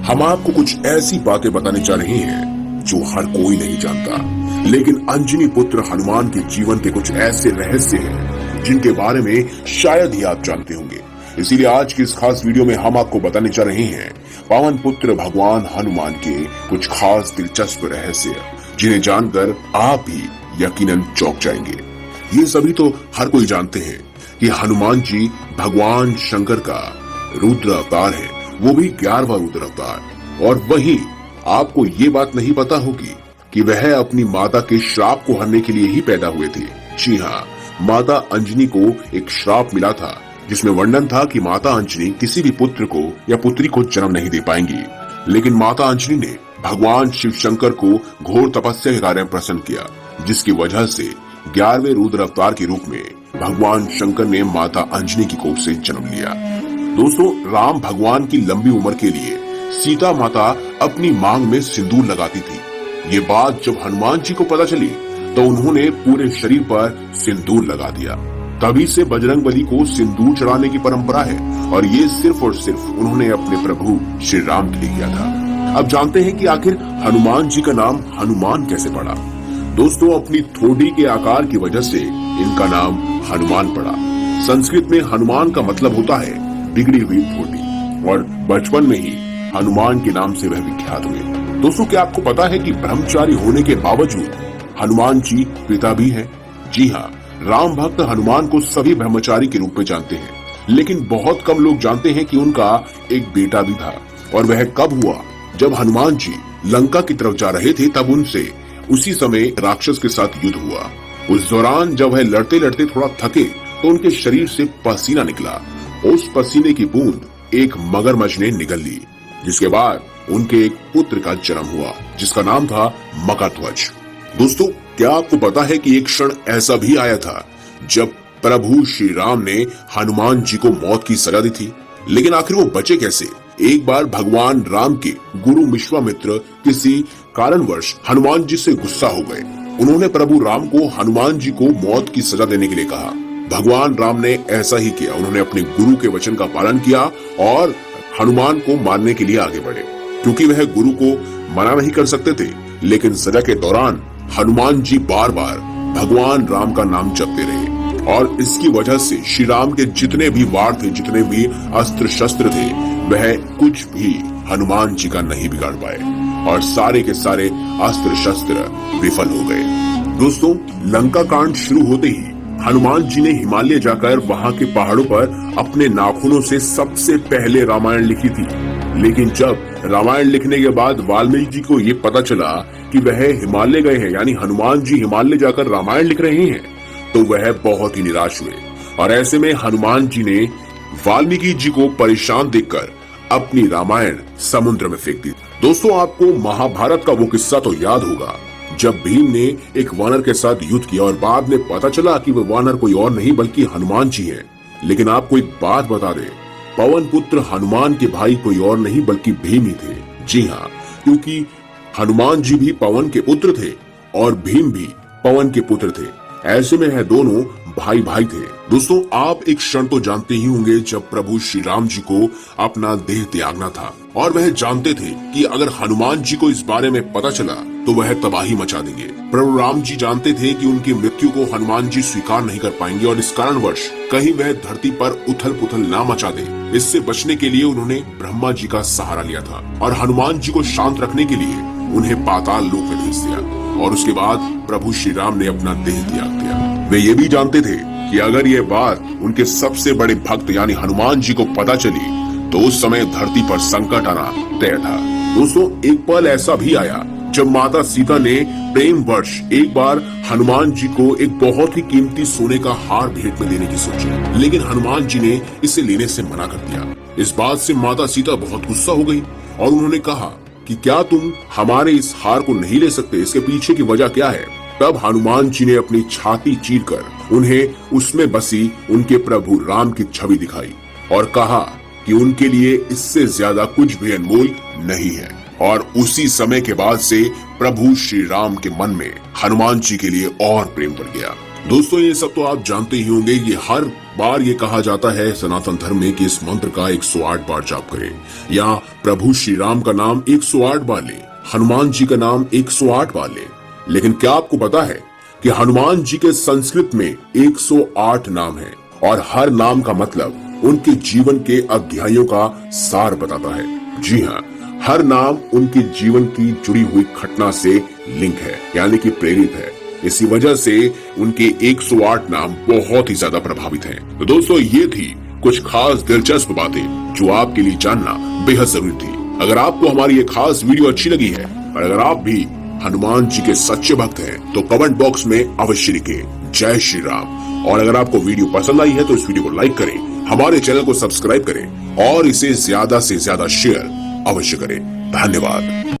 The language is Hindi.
हम आपको कुछ ऐसी बातें बताने जा रहे हैं जो हर कोई नहीं जानता, लेकिन अंजनी पुत्र हनुमान के जीवन के कुछ ऐसे रहस्य हैं जिनके बारे में शायद ही आप जानते होंगे। इसीलिए आज की इस खास वीडियो में हम आपको बताने जा रहे हैं पवन पुत्र भगवान हनुमान के कुछ खास दिलचस्प रहस्य, जिन्हें जानकर आप भी यकीनन चौंक जाएंगे। ये सभी तो हर कोई जानते हैं कि हनुमान जी भगवान शंकर का रुद्र अवतार है, वो भी 11वां रुद्र अवतार। और वहीं आपको ये बात नहीं पता होगी कि वह अपनी माता के श्राप को हरने के लिए ही पैदा हुए थे। जी हाँ, माता अंजनी को एक श्राप मिला था जिसमें वर्णन था कि माता अंजनी किसी भी पुत्र को या पुत्री को जन्म नहीं दे पाएंगी। लेकिन माता अंजनी ने भगवान शिव शंकर को घोर तपस्या के कार्य में प्रसन्न किया, जिसकी वजह से 11वें रुद्र अवतार के रूप में भगवान शंकर ने माता अंजनी की कोख से जन्म लिया। दोस्तों, राम भगवान की लंबी उम्र के लिए सीता माता अपनी मांग में सिंदूर लगाती थी। ये बात जब हनुमान जी को पता चली तो उन्होंने पूरे शरीर पर सिंदूर लगा दिया। तभी से बजरंगबली को सिंदूर चढ़ाने की परंपरा है, और ये सिर्फ और सिर्फ उन्होंने अपने प्रभु श्री राम के लिए किया था। अब जानते हैं कि आखिर हनुमान जी का नाम हनुमान कैसे पड़ा। दोस्तों, अपनी ठोड़ी के आकार की वजह से इनका नाम हनुमान पड़ा। संस्कृत में हनुमान का मतलब होता है बिगड़ी हुई ठोड़ी, और बचपन में ही हनुमान के नाम से वह विख्यात हुए। दोस्तों, क्या आपको पता है कि ब्रह्मचारी होने के बावजूद हनुमान जी पिता भी हैं? जी हाँ, राम भक्त हनुमान को सभी ब्रह्मचारी के रूप में जानते हैं, लेकिन बहुत कम लोग जानते हैं कि उनका एक बेटा भी था। और वह कब हुआ? जब हनुमान जी लंका की तरफ जा रहे थे, तब उनसे उसी समय राक्षस के साथ युद्ध हुआ। उस दौरान जब वह लड़ते लड़ते थोड़ा थके तो उनके शरीर से पसीना निकला। उस पसीने की बूंद एक मगरमच्छ ने निगल ली, जिसके बाद उनके एक पुत्र का जन्म हुआ, जिसका नाम था मकरध्वज। दोस्तों, क्या आपको पता है कि एक क्षण ऐसा भी आया था जब प्रभु श्री राम ने हनुमान जी को मौत की सजा दी थी, लेकिन आखिर वो बचे कैसे? एक बार भगवान राम के गुरु विश्वामित्र किसी कारणवश हनुमान जी से गुस्सा हो गए। उन्होंने प्रभु राम को हनुमान जी को मौत की सजा देने के लिए कहा। भगवान राम ने ऐसा ही किया। उन्होंने अपने गुरु के वचन का पालन किया और हनुमान को मारने के लिए आगे बढ़े। क्योंकि वह गुरु को मना नहीं कर सकते थे, लेकिन सजा के दौरान हनुमान जी बार बार भगवान राम का नाम जपते रहे, और इसकी वजह से श्री राम के जितने भी वार थे, जितने भी अस्त्र शस्त्र थे, वह कुछ भी हनुमान जी का नहीं बिगाड़ पाए, और सारे के सारे अस्त्र शस्त्र विफल हो गए। दोस्तों, लंका कांड शुरू होते ही हनुमान जी ने हिमालय जाकर वहां के पहाड़ों पर अपने नाखूनों से सबसे पहले रामायण लिखी थी। लेकिन जब रामायण लिखने के बाद वाल्मीकि जी को ये पता चला कि वह हिमालय गए हैं, यानी हनुमान जी हिमालय जाकर रामायण लिख रहे हैं, तो वह बहुत ही निराश हुए। और ऐसे में हनुमान जी ने वाल्मीकि जी को परेशान देखकर अपनी रामायण समुद्र में फेंक दी। दोस्तों, आपको महाभारत का वो किस्सा तो याद होगा जब भीम ने एक वानर के साथ युद्ध किया और बाद में पता चला कि वह वानर कोई और नहीं बल्कि हनुमान जी हैं। लेकिन आपको एक बात बता दें, पवन पुत्र हनुमान के भाई कोई और नहीं बल्कि भीम ही थे। जी हाँ, क्योंकि हनुमान जी भी पवन के पुत्र थे और भीम भी पवन के पुत्र थे। ऐसे में यह दोनों भाई भाई थे। दोस्तों, आप एक क्षण तो जानते ही होंगे जब प्रभु श्री राम जी को अपना देह त्यागना था, और वह जानते थे कि अगर हनुमान जी को इस बारे में पता चला तो वह तबाही मचा देंगे। प्रभु राम जी जानते थे कि उनकी मृत्यु को हनुमान जी स्वीकार नहीं कर पाएंगे, और इस कारणवश कहीं वह धरती पर उथल पुथल ना मचा दे। इससे बचने के लिए उन्होंने ब्रह्मा जी का सहारा लिया था, और हनुमान जी को शांत रखने के लिए उन्हें पाताल लोक में भेज दिया। और उसके बाद प्रभु श्री राम ने अपना देह त्याग दिया। वे ये भी जानते थे कि अगर ये बात उनके सबसे बड़े भक्त यानी हनुमान जी को पता चली तो उस समय धरती पर संकट आना तय था। दोस्तों, एक पल ऐसा भी आया जब माता सीता ने प्रेम वर्ष एक बार हनुमान जी को एक बहुत ही कीमती सोने का हार भेंट में देने की सोची, लेकिन हनुमान जी ने इसे लेने से मना कर दिया। इस बात से माता सीता बहुत गुस्सा हो गई और उन्होंने कहा कि क्या तुम हमारे इस हार को नहीं ले सकते? इसके पीछे की वजह क्या है? तब हनुमान जी ने अपनी छाती चीरकर उन्हें उसमें बसी उनके प्रभु राम की छवि दिखाई और कहा कि उनके लिए इससे ज्यादा कुछ भी अनमोल नहीं है। और उसी समय के बाद से प्रभु श्री राम के मन में हनुमान जी के लिए और प्रेम बढ़ गया। दोस्तों, ये सब तो आप जानते ही होंगे। ये हर बार ये कहा जाता है सनातन धर्म में कि इस मंत्र का 108 बार जाप करें, या प्रभु श्री राम का नाम 108 बार लें, हनुमान जी का नाम 108 बार लें। लेकिन क्या आपको पता है कि हनुमान जी के संस्कृत में 108 नाम हैं और हर नाम का मतलब उनके जीवन के अध्यायों का सार बताता है। जी हाँ, हर नाम उनके जीवन की जुड़ी हुई घटना से लिंक है, यानी कि प्रेरित है। इसी वजह से उनके 108 नाम बहुत ही ज्यादा प्रभावित हैं। तो दोस्तों, ये थी कुछ खास दिलचस्प बातें जो आपके लिए जानना बेहद जरूरी थी। अगर आपको हमारी ये खास वीडियो अच्छी लगी है और अगर आप भी हनुमान जी के सच्चे भक्त हैं तो कमेंट बॉक्स में अवश्य लिखें जय श्री राम। और अगर आपको वीडियो पसंद आई है तो इस वीडियो को लाइक करें, हमारे चैनल को सब्सक्राइब करें और इसे ज्यादा से ज्यादा शेयर अवश्य करें। धन्यवाद।